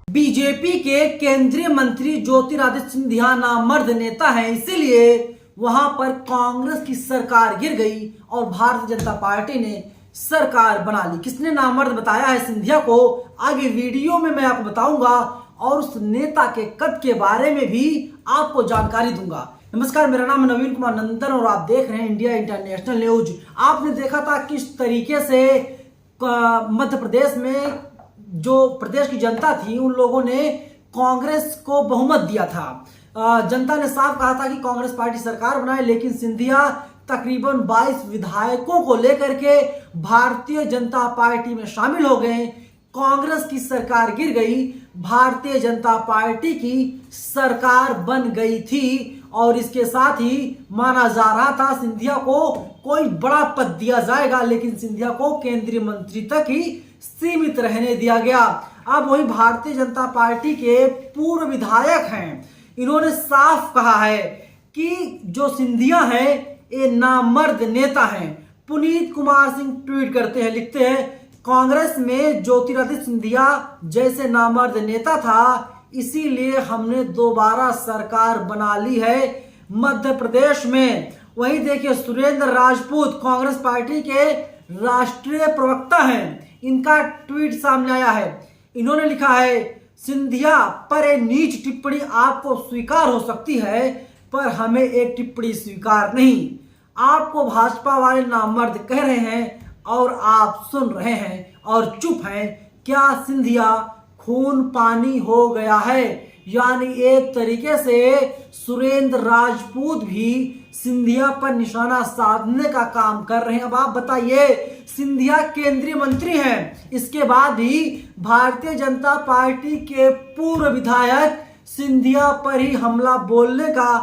BJP के केंद्रीय मंत्री ज्योतिरादित्य सिंधिया नामर्द नेता हैं, इसीलिए वहां पर कांग्रेस की सरकार गिर गई और भारतीय जनता पार्टी ने सरकार बना ली। किसने नामर्द बताया है सिंधिया को, आगे वीडियो में मैं आपको बताऊंगा और उस नेता के कद के बारे में भी आपको जानकारी दूंगा। नमस्कार, मेरा नाम है नवीन कुमार नंदन और आप देख रहे हैं इंडिया इंटरनेशनल न्यूज। आपने देखा था किस तरीके से मध्य प्रदेश में जो प्रदेश की जनता थी उन लोगों ने कांग्रेस को बहुमत दिया था। जनता ने साफ कहा था कि कांग्रेस पार्टी सरकार बनाए, लेकिन सिंधिया तकरीबन 22 विधायकों को लेकर के भारतीय जनता पार्टी में शामिल हो गए। कांग्रेस की सरकार गिर गई, भारतीय जनता पार्टी की सरकार बन गई थी और इसके साथ ही माना जा रहा था सिंधिया को कोई बड़ा पद दिया जाएगा, लेकिन सिंधिया को केंद्रीय मंत्री तक ही सीमित रहने दिया गया। अब वही भारतीय जनता पार्टी के पूर्व विधायक हैं, इन्होंने साफ कहा है कि जो सिंधिया है ये नामर्द नेता हैं। पुनीत कुमार सिंह ट्वीट करते हैं, लिखते हैं कांग्रेस में ज्योतिरादित्य सिंधिया जैसे नामर्द नेता था, इसीलिए हमने दोबारा सरकार बना ली है मध्य प्रदेश में। वहीं देखिए सुरेंद्र राजपूत कांग्रेस पार्टी के राष्ट्रीय प्रवक्ता हैं, इनका ट्वीट सामने आया है। इन्होंने लिखा है सिंधिया पर एक नीच टिप्पणी आपको स्वीकार हो सकती है, पर हमें एक टिप्पणी स्वीकार नहीं। आपको भाजपा वाले नामर्द कह रहे हैं और आप सुन रहे हैं और चुप हैं। क्या सिंधिया खून पानी हो गया है? यानी एक तरीके से सुरेंद्र राजपूत भी सिंधिया पर निशाना साधने का काम कर रहे हैं। अब आप बताइए, सिंधिया केंद्रीय मंत्री हैं, इसके बाद भी भारतीय जनता पार्टी के पूर्व विधायक सिंधिया पर ही हमला बोलने का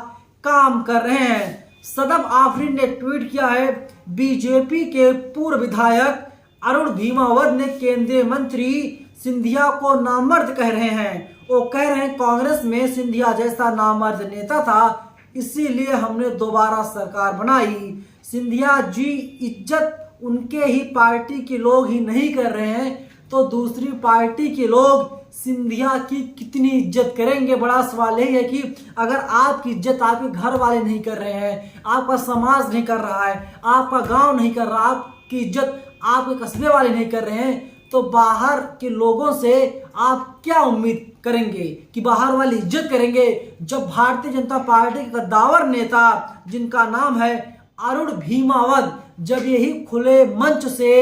काम कर रहे हैं। सदब आफरीन ने ट्वीट किया है, बीजेपी के पूर्व विधायक अरुण भीमावत ने केंद्रीय मंत्री सिंधिया को नामर्द कह रहे हैं। वो कह रहे हैं कांग्रेस में सिंधिया जैसा नामर्द नेता था, इसीलिए हमने दोबारा सरकार बनाई। सिंधिया जी इज्जत उनके ही पार्टी के लोग ही नहीं कर रहे हैं तो दूसरी पार्टी के लोग सिंधिया की कितनी इज्जत करेंगे। बड़ा सवाल यही है कि अगर आपकी इज्जत आपके घर वाले नहीं कर रहे हैं, आपका समाज नहीं कर रहा है, आपका गांव नहीं कर रहा, आपकी इज्जत आपके कस्बे वाले नहीं कर रहे हैं, तो बाहर के लोगों से आप क्या उम्मीद करेंगे कि बाहर वाले इज्जत करेंगे? जब भारतीय जनता पार्टी के कद्दावर नेता जिनका नाम है अरुण भीमावत जब यही खुले मंच से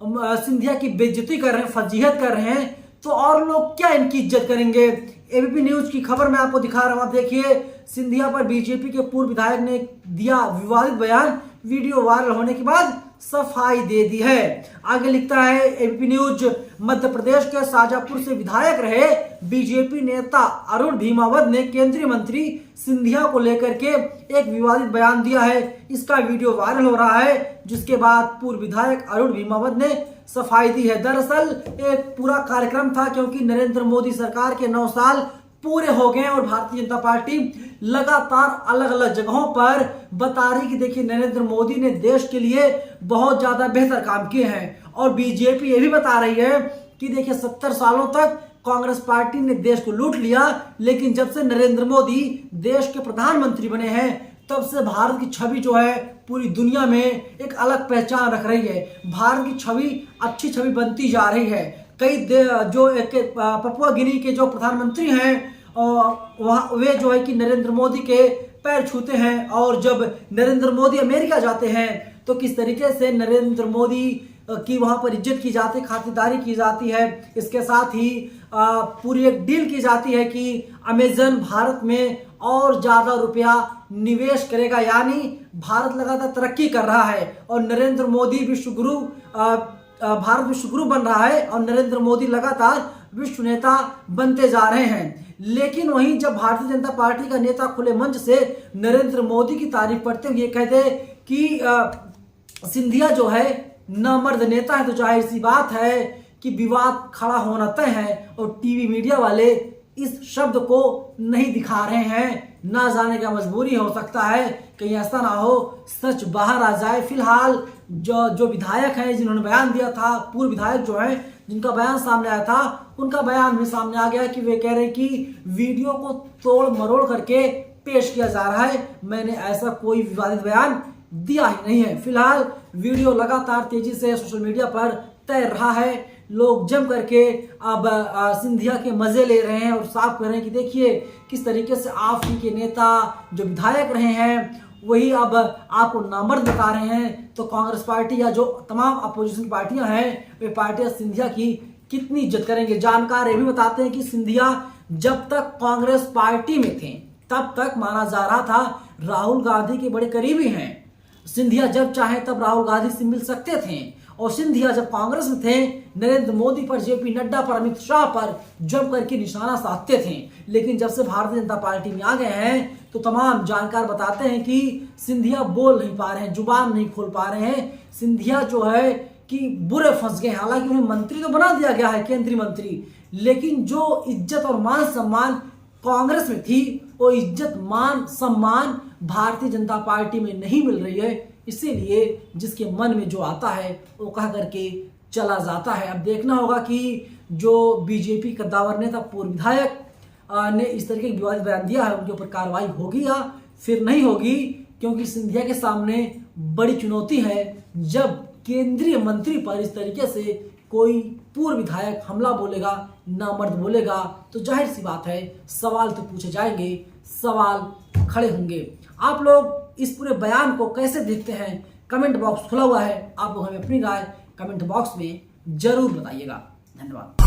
सिंधिया की बेइज्जती कर रहे हैं, फजीहत कर रहे हैं, तो और लोग क्या इनकी इज्जत करेंगे? एबीपी न्यूज की खबर मैं आपको दिखा रहा हूं, आप देखिए सिंधिया पर बीजेपी के पूर्व विधायक ने दिया विवादित बयान, वीडियो वायरल होने के बाद सफाई दे दी है। आगे लिखता है एबीपी न्यूज, मध्य प्रदेश के शाजापुर से विधायक रहे बीजेपी नेता अरुण भीमावत ने केंद्रीय मंत्री सिंधिया को लेकर के एक विवादित बयान दिया है। इसका वीडियो वायरल हो रहा है, जिसके बाद पूर्व विधायक अरुण भीमावत ने सफाई दी है। दरअसल एक पूरा कार्यक्रम था, क्योंकि नरेंद्र मोदी सरकार के 9 साल पूरे हो गए और भारतीय जनता पार्टी लगातार अलग अलग जगहों पर बता रही कि देखिए नरेंद्र मोदी ने देश के लिए बहुत ज्यादा बेहतर काम किए हैं, और बीजेपी ये भी बता रही है कि देखिए 70 सालों तक कांग्रेस पार्टी ने देश को लूट लिया, लेकिन जब से नरेंद्र मोदी देश के प्रधानमंत्री बने हैं तब से भारत की छवि जो है पूरी दुनिया में एक अलग पहचान रख रही है। भारत की छवि अच्छी छवि बनती जा रही है। कई जो पपुआ गिनी के जो प्रधानमंत्री हैं वहाँ वे जो है कि नरेंद्र मोदी के पैर छूते हैं, और जब नरेंद्र मोदी अमेरिका जाते हैं तो किस तरीके से नरेंद्र मोदी की वहाँ पर इज्जत की जाती है, खातिरदारी की जाती है। इसके साथ ही पूरी एक डील की जाती है कि अमेजन भारत में और ज़्यादा रुपया निवेश करेगा, यानी भारत लगातार तरक्की कर रहा है और नरेंद्र मोदी विश्वगुरु भारत विश्वगुरु बन रहा है और नरेंद्र मोदी लगातार विश्व नेता बनते जा रहे हैं। लेकिन वहीं जब भारतीय जनता पार्टी का नेता खुले मंच से नरेंद्र मोदी की तारीफ करते हुए ये कहते कि सिंधिया जो है नामर्द नेता है, तो जाहिर सी बात है कि विवाद खड़ा होना तय है और टीवी मीडिया वाले इस शब्द को नहीं दिखा रहे हैं। ना जाने का मजबूरी हो सकता है, कहीं ऐसा ना हो सच बाहर आ जाए। फिलहाल जो विधायक हैं जिन्होंने बयान दिया था, पूर्व विधायक जो हैं जिनका बयान सामने आया था, उनका बयान भी सामने आ गया कि वे कह रहे हैं कि वीडियो को तोड़ मरोड़ करके पेश किया जा रहा है। मैंने ऐसा कोई विवादित बयान दिया ही नहीं है। फिलहाल वीडियो लगातार तेजी से सोशल मीडिया पर तैर रहा है। लोग जम करके अब सिंधिया के मजे ले रहे हैं और साफ कर रहे हैं कि देखिए किस तरीके से आप के नेता जो विधायक रहे हैं वही अब आपको नामर्द बता रहे हैं। तो कांग्रेस पार्टी या जो तमाम अपोजिशन पार्टियां हैं वे पार्टियां सिंधिया की कितनी इज्जत करेंगे। जानकार ये भी बताते हैं कि सिंधिया जब तक कांग्रेस पार्टी में थे तब तक माना जा रहा था राहुल गांधी के बड़े करीबी हैं। सिंधिया जब चाहे तब राहुल गांधी से मिल सकते थे और सिंधिया जब कांग्रेस में थे नरेंद्र मोदी पर, जेपी नड्डा पर, अमित शाह पर जम करके निशाना साधते थे। लेकिन जब से भारतीय जनता पार्टी में आ गए हैं तो तमाम जानकार बताते हैं कि सिंधिया बोल नहीं पा रहे हैं, जुबान नहीं खोल पा रहे हैं। सिंधिया जो है कि बुरे फंस गए। हालांकि उन्हें मंत्री तो बना दिया गया है, केंद्रीय मंत्री, लेकिन जो इज्जत और मान सम्मान कांग्रेस में थी वो इज्जत मान सम्मान भारतीय जनता पार्टी में नहीं मिल रही है। इसीलिए जिसके मन में जो आता है वो कह करके चला जाता है। अब देखना होगा कि जो बीजेपी का दावर नेता पूर्व विधायक ने इस तरीके की विवादित बयान दिया है उनके ऊपर कार्रवाई होगी या फिर नहीं होगी, क्योंकि सिंधिया के सामने बड़ी चुनौती है। जब केंद्रीय मंत्री पर इस तरीके से कोई पूर्व विधायक हमला बोलेगा, नामर्द बोलेगा, तो जाहिर सी बात है सवाल तो पूछे जाएंगे, सवाल खड़े होंगे। आप लोग इस पूरे बयान को कैसे देखते हैं? कमेंट बॉक्स खुला हुआ है, आप लोग हमें अपनी राय कमेंट बॉक्स में जरूर बताइएगा। धन्यवाद।